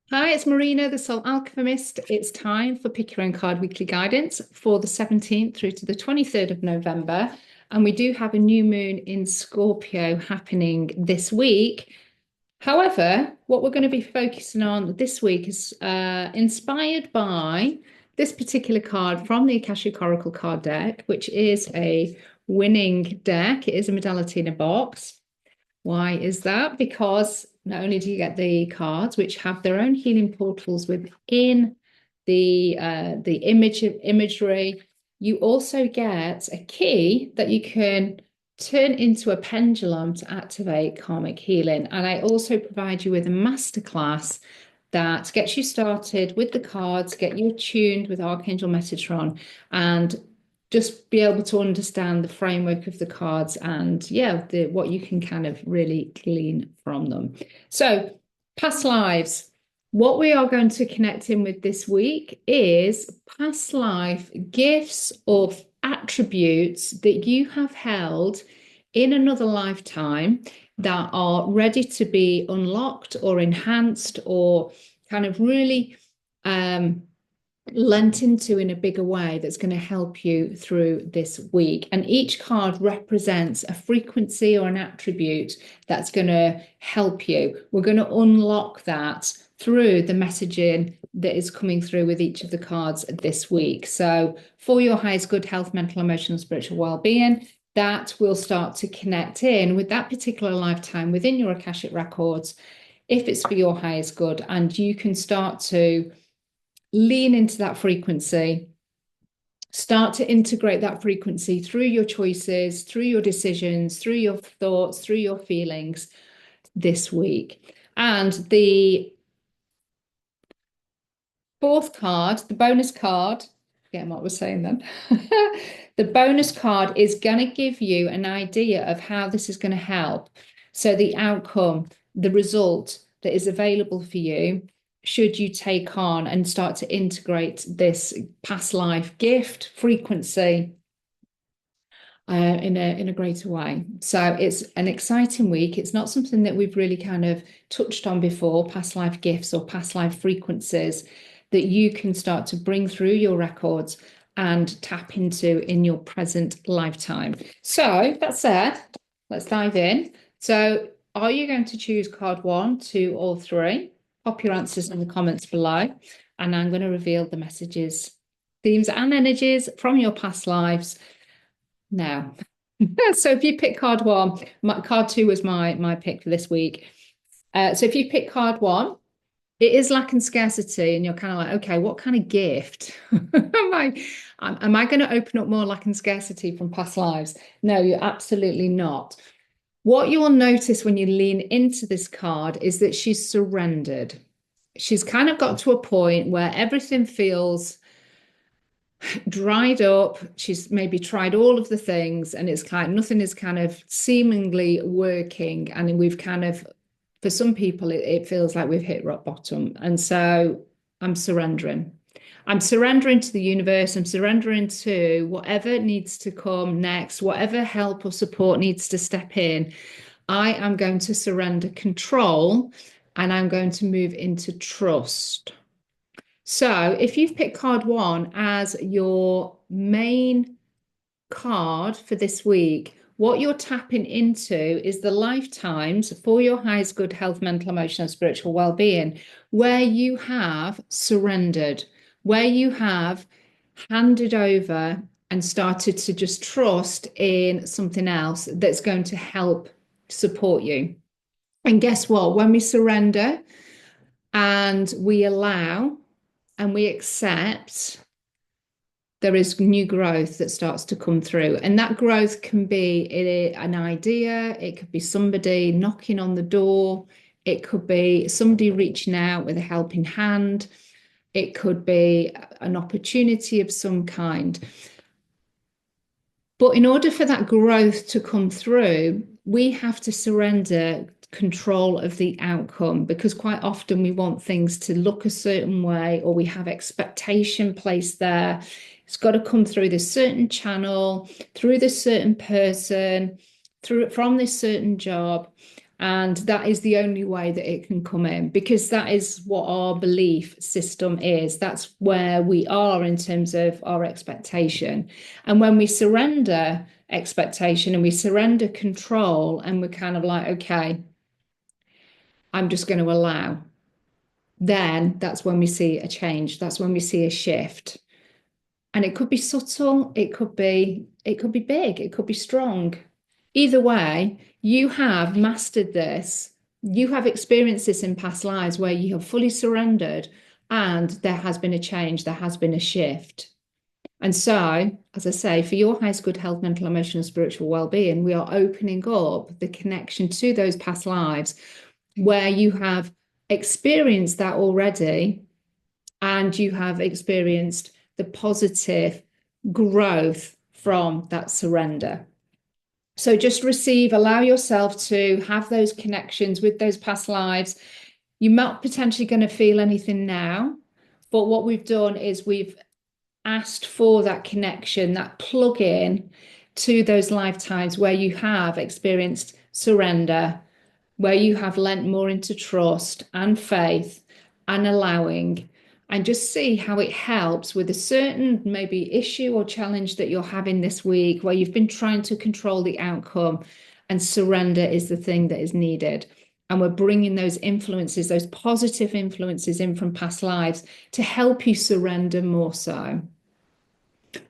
Hi, it's Marina, the Soul Alchemist. It's time for Pick Your Own Card Weekly Guidance for the 17th through to the 23rd of November. And we do have a new moon in Scorpio happening this week. However, what we're going to be focusing on this week is inspired by this particular card from the Akashic Oracle card deck, which is a winning deck. It is a modality in a box. Why is that? Because not only do you get the cards, which have their own healing portals within the imagery, you also get a key that you can turn into a pendulum to activate karmic healing. And I also provide you with a masterclass that gets you started with the cards, get you attuned with Archangel Metatron, and just be able to understand the framework of the cards and what you can kind of really glean from them. So, past lives. What we are going to connect in with this week is past life gifts or attributes that you have held in another lifetime that are ready to be unlocked or enhanced or kind of really lent into in a bigger way that's going to help you through this week. And each card represents a frequency or an attribute that's going to help you. We're going to unlock that through the messaging that is coming through with each of the cards this week. So for your highest good health, mental, emotional, spiritual well-being, that will start to connect in with that particular lifetime within your Akashic records, if it's for your highest good, and you can start to lean into that frequency, start to integrate that frequency through your choices, through your decisions, through your thoughts, through your feelings this week. And the fourth card, the bonus card, forgetting what I was saying then. The bonus card is going to give you an idea of how this is going to help. So the outcome, the result that is available for you, should you take on and start to integrate this past life gift frequency in a greater way. So it's an exciting week. It's not something that we've really kind of touched on before, past life gifts or past life frequencies that you can start to bring through your records and tap into in your present lifetime. So that said, let's dive in. So are you going to choose card 1, 2, or 3? Pop your answers in the comments below, and I'm going to reveal the messages, themes, and energies from your past lives now. So if you pick card 1, card 2 was my pick for this week. So if you pick card 1, it is lack and scarcity, and you're kind of like, okay, what kind of gift am I going to open up more lack and scarcity from past lives? No, you're absolutely not. What you'll notice when you lean into this card is that she's surrendered. She's kind of got to a point where everything feels dried up. She's maybe tried all of the things, and it's kind of, nothing is kind of seemingly working. And we've kind of, for some people, it feels like we've hit rock bottom. And so I'm surrendering. I'm surrendering to the universe. I'm surrendering to whatever needs to come next, whatever help or support needs to step in. I am going to surrender control, and I'm going to move into trust. So if you've picked card 1 as your main card for this week, what you're tapping into is the lifetimes for your highest good health, mental, emotional, spiritual well-being, where you have surrendered, where you have handed over and started to just trust in something else that's going to help support you. And guess what? When we surrender and we allow and we accept, there is new growth that starts to come through. And that growth can be an idea, it could be somebody knocking on the door, it could be somebody reaching out with a helping hand, it could be an opportunity of some kind. But in order for that growth to come through, we have to surrender control of the outcome, because quite often we want things to look a certain way, or we have expectation placed there. It's got to come through this certain channel, through this certain person, through from this certain job. And that is the only way that it can come in, because that is what our belief system is. That's where we are in terms of our expectation. And when we surrender expectation and we surrender control, and we're kind of like, okay, I'm just going to allow, then that's when we see a change. That's when we see a shift. And it could be subtle, it could be big, it could be strong. Either way, you have mastered this. You have experienced this in past lives where you have fully surrendered and there has been a change, there has been a shift. And so, as I say, for your highest good health, mental, emotional, spiritual well-being, we are opening up the connection to those past lives where you have experienced that already, and you have experienced the positive growth from that surrender. So just receive, allow yourself to have those connections with those past lives. You're not potentially going to feel anything now, but what we've done is we've asked for that connection, that plug in to those lifetimes where you have experienced surrender, where you have lent more into trust and faith and allowing, and just see how it helps with a certain maybe issue or challenge that you're having this week where you've been trying to control the outcome, and surrender is the thing that is needed. And we're bringing those influences, those positive influences in from past lives to help you surrender more so.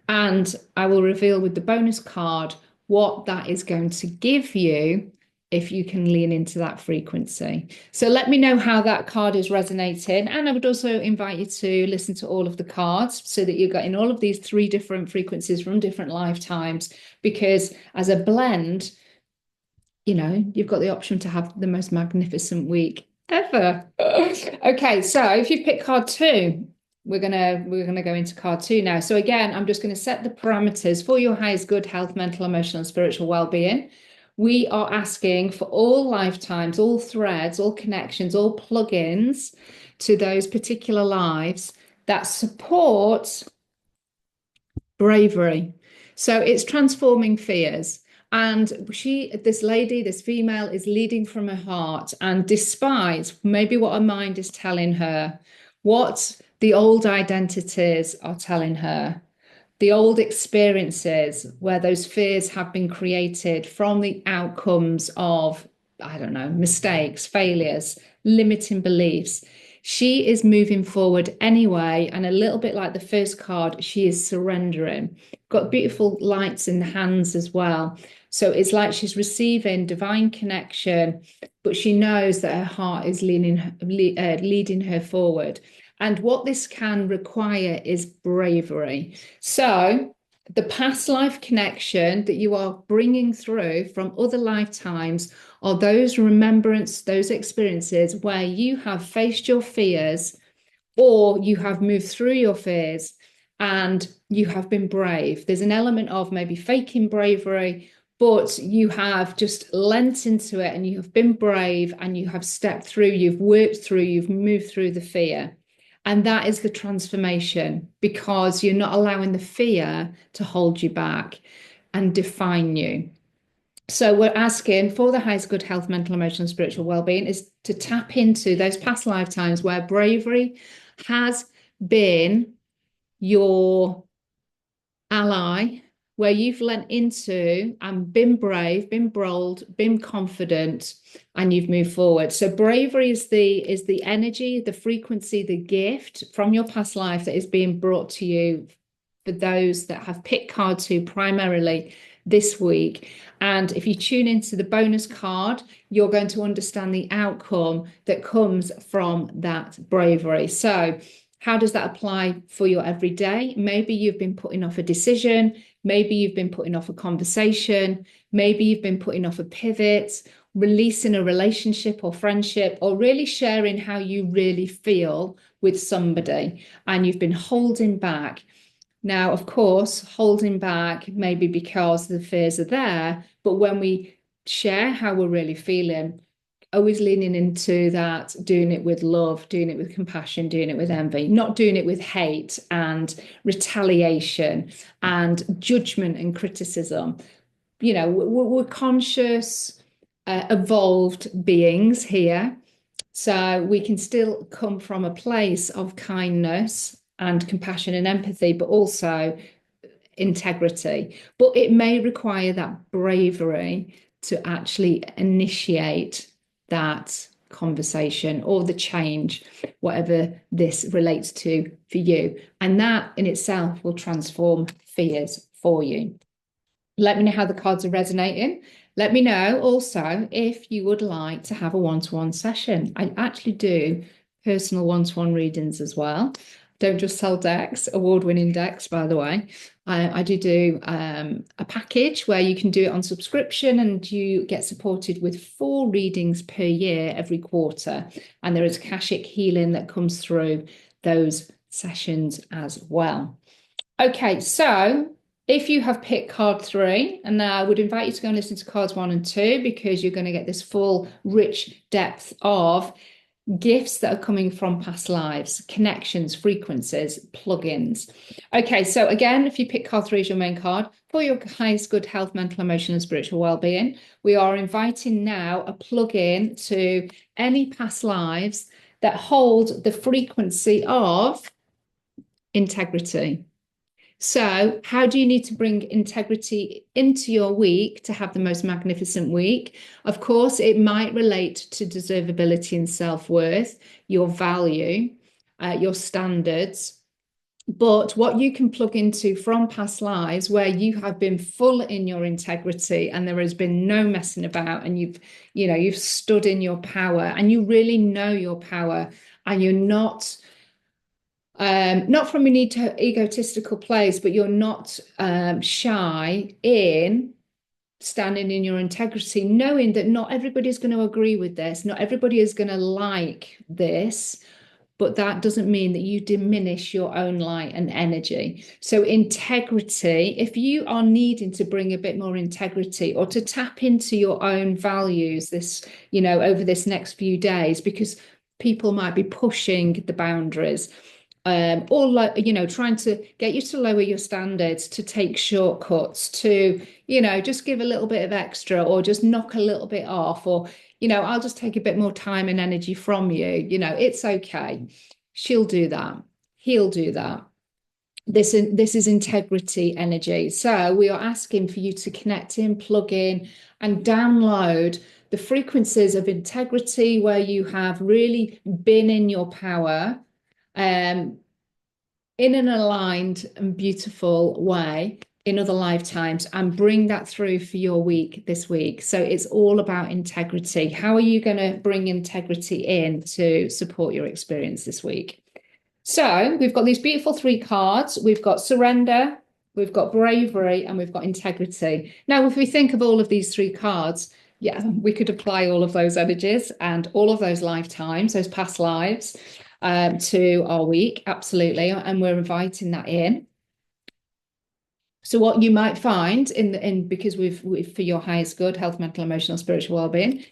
And I will reveal with the bonus card what that is going to give you if you can lean into that frequency. So let me know how that card is resonating. And I would also invite you to listen to all of the cards so that you're getting all of these 3 different frequencies from different lifetimes, because as a blend, you know, you've got the option to have the most magnificent week ever. Okay, so if you pick card 2, we're gonna go into card 2 now. So again, I'm just going to set the parameters for your highest good health, mental, emotional, and spiritual well-being. We are asking for all lifetimes, all threads, all connections, all plugins to those particular lives that support bravery. So it's transforming fears. And this lady, this female, is leading from her heart. And despite maybe what her mind is telling her, what the old identities are telling her, the old experiences where those fears have been created from the outcomes of, I don't know, mistakes, failures, limiting beliefs. She is moving forward anyway. And a little bit like the first card, she is surrendering. Got beautiful lights in the hands as well. So it's like she's receiving divine connection, but she knows that her heart is leading her forward. And what this can require is bravery. So the past life connection that you are bringing through from other lifetimes are those remembrance, those experiences where you have faced your fears, or you have moved through your fears and you have been brave. There's an element of maybe faking bravery, but you have just lent into it and you have been brave and you have stepped through, you've worked through, you've moved through the fear. And that is the transformation, because you're not allowing the fear to hold you back and define you. So we're asking for the highest good health, mental, emotional, and spiritual well-being is to tap into those past lifetimes where bravery has been your ally, where you've lent into and been brave, been bold, been confident, and you've moved forward. So bravery is the energy, the frequency, the gift from your past life that is being brought to you for those that have picked card 2 primarily this week. And if you tune into the bonus card, you're going to understand the outcome that comes from that bravery. So how does that apply for your everyday? Maybe you've been putting off a decision. Maybe you've been putting off a conversation. Maybe you've been putting off a pivot, releasing a relationship or friendship, or really sharing how you really feel with somebody, and you've been holding back. Now, of course, holding back maybe because the fears are there, but when we share how we're really feeling, always leaning into that, doing it with love, doing it with compassion, doing it with envy, not doing it with hate and retaliation and judgment and criticism. You know, we're conscious evolved beings here. So we can still come from a place of kindness and compassion and empathy, but also integrity. But it may require that bravery to actually initiate that conversation or the change, whatever this relates to for you. And that in itself will transform fears for you. Let me know how the cards are resonating. Let me know also if you would like to have a one-to-one session. I actually do personal one-to-one readings as well. Don't just sell decks, award-winning decks, by the way. I do a package where you can do it on subscription and you get supported with 4 readings per year every quarter. And there is Akashic healing that comes through those sessions as well. Okay, so if you have picked card 3, and I would invite you to go and listen to cards 1 and 2 because you're going to get this full, rich depth of gifts that are coming from past lives, connections, frequencies, plugins. Okay, so again, if you pick card 3 as your main card, for your highest good health, mental, emotional, and spiritual well-being, we are inviting now a plug-in to any past lives that hold the frequency of integrity. So how do you need to bring integrity into your week to have the most magnificent week? Of course, it might relate to deservability and self-worth, your value, your standards. But what you can plug into from past lives where you have been full in your integrity and there has been no messing about and you've stood in your power and you really know your power and you're not from an egotistical place, but you're not shy in standing in your integrity, knowing that not everybody's going to agree with this, not everybody is going to like this, but that doesn't mean that you diminish your own light and energy. So integrity, if you are needing to bring a bit more integrity or to tap into your own values over this next few days, because people might be pushing the boundaries, or trying to get you to lower your standards, to take shortcuts, to just give a little bit of extra or just knock a little bit off, or I'll just take a bit more time and energy from you. It's okay. She'll do that. He'll do that. This is integrity energy. So we are asking for you to connect in, plug in, and download the frequencies of integrity where you have really been in your power, in an aligned and beautiful way in other lifetimes, and bring that through for your week this week. So it's all about integrity. How are you going to bring integrity in to support your experience this week? So we've got these beautiful 3 cards. We've got surrender, we've got bravery, and we've got integrity. Now, if we think of all of these 3 cards, yeah, we could apply all of those energies and all of those lifetimes, those past lives, to our week, absolutely, and we're inviting that in. So what you might find because we've for your highest good, health, mental, emotional, spiritual well-being,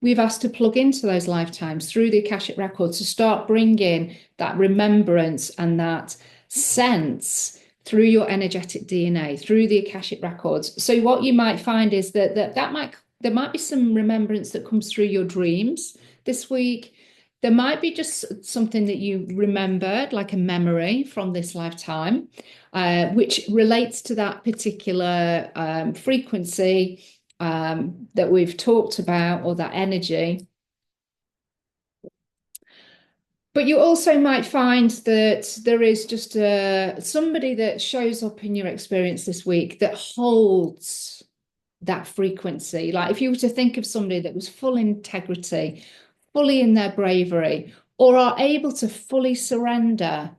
we've asked to plug into those lifetimes through the Akashic records to start bringing that remembrance and that sense through your energetic DNA, through the Akashic records. So what you might find is that there might be some remembrance that comes through your dreams this week. There might be just something that you remembered, like a memory from this lifetime, which relates to that particular frequency that we've talked about, or that energy. But you also might find that there is just somebody that shows up in your experience this week that holds that frequency. Like if you were to think of somebody that was full integrity, fully in their bravery, or are able to fully surrender,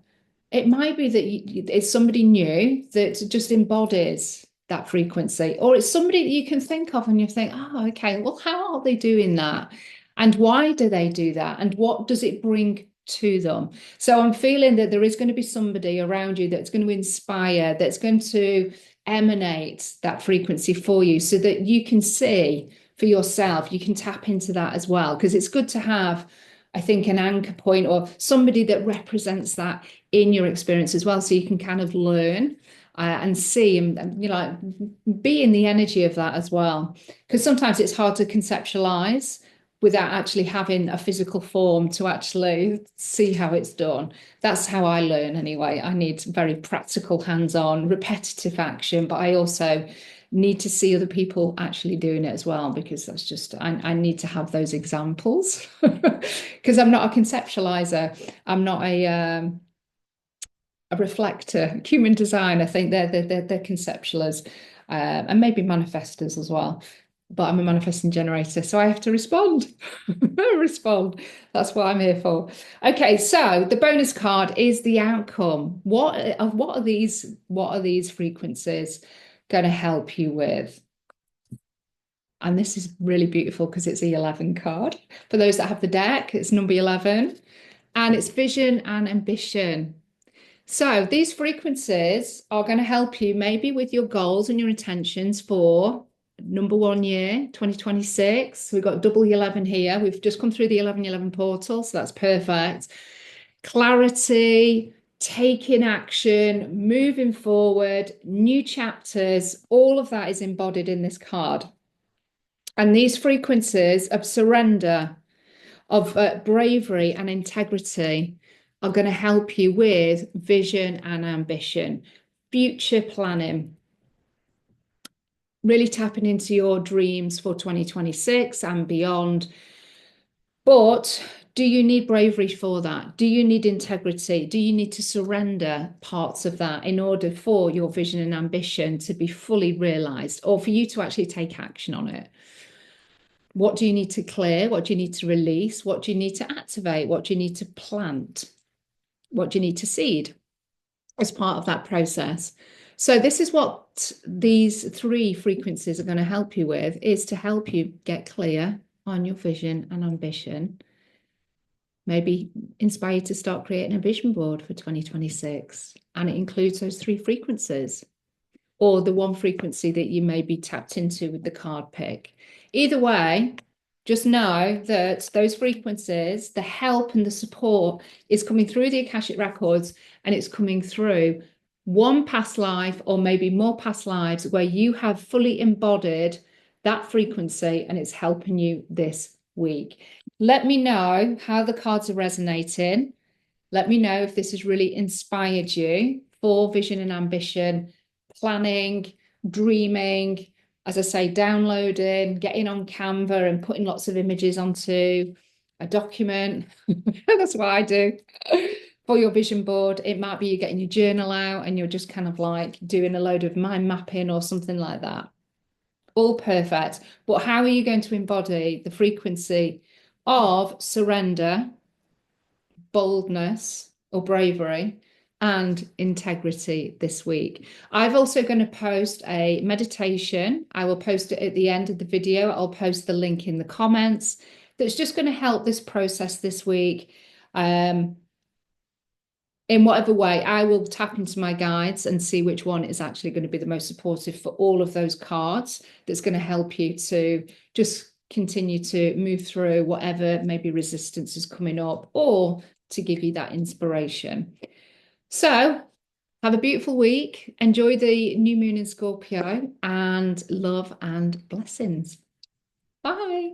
it might be that it's somebody new that just embodies that frequency, or it's somebody that you can think of and you think, oh, okay, well, how are they doing that? And why do they do that? And what does it bring to them? So I'm feeling that there is going to be somebody around you that's going to inspire, that's going to emanate that frequency for you so that you can see for yourself, you can tap into that as well, because it's good to have, I think, an anchor point or somebody that represents that in your experience as well, so you can kind of learn and see and you know, like, be in the energy of that as well. Because sometimes it's hard to conceptualize without actually having a physical form to actually see how it's done. That's how I learn anyway. I need very practical, hands-on, repetitive action, but I also need to see other people actually doing it as well, because that's just I need to have those examples because I'm not a conceptualizer. I'm not a reflector. Human design, I think they're conceptualers, and maybe manifestors as well. But I'm a manifesting generator, so I have to respond. Respond. That's what I'm here for. Okay, so the bonus card is the outcome. What are these frequencies going to help you with? And this is really beautiful because it's the 11 card. For those that have the deck, it's number 11, and it's vision and ambition. So these frequencies are going to help you maybe with your goals and your intentions for number 1 year, 2026. We've got double 11 here. We've just come through the 1111 portal, so that's perfect. Clarity, taking action, moving forward, new chapters, all of that is embodied in this card. And these frequencies of surrender, of bravery and integrity are going to help you with vision and ambition, future planning, really tapping into your dreams for 2026 and beyond. But do you need bravery for that? Do you need integrity? Do you need to surrender parts of that in order for your vision and ambition to be fully realized, or for you to actually take action on it? What do you need to clear? What do you need to release? What do you need to activate? What do you need to plant? What do you need to seed as part of that process? So this is what these three frequencies are going to help you with, is to help you get clear on your vision and ambition. Maybe inspire you to start creating a vision board for 2026. And it includes those three frequencies, or the one frequency that you may be tapped into with the card pick. Either way, just know that those frequencies, the help and the support is coming through the Akashic records, and it's coming through one past life or maybe more past lives where you have fully embodied that frequency, and it's helping you this week. Let me know how the cards are resonating. Let me know if this has really inspired you for vision and ambition, planning, dreaming, as I say, downloading, getting on Canva and putting lots of images onto a document. That's what I do for your vision board. It might be you're getting your journal out and you're just kind of like doing a load of mind mapping or something like that. All perfect. But how are you going to embody the frequency of surrender, boldness or bravery, and integrity this week? I've also going to post a meditation. I will post it at the end of the video. I'll post the link in the comments. That's just going to help this process this week. In whatever way, I will tap into my guides and see which one is actually going to be the most supportive for all of those cards, that's going to help you to just continue to move through whatever maybe resistance is coming up, or to give you that inspiration. So have a beautiful week. Enjoy the new moon in Scorpio, and love and blessings. Bye.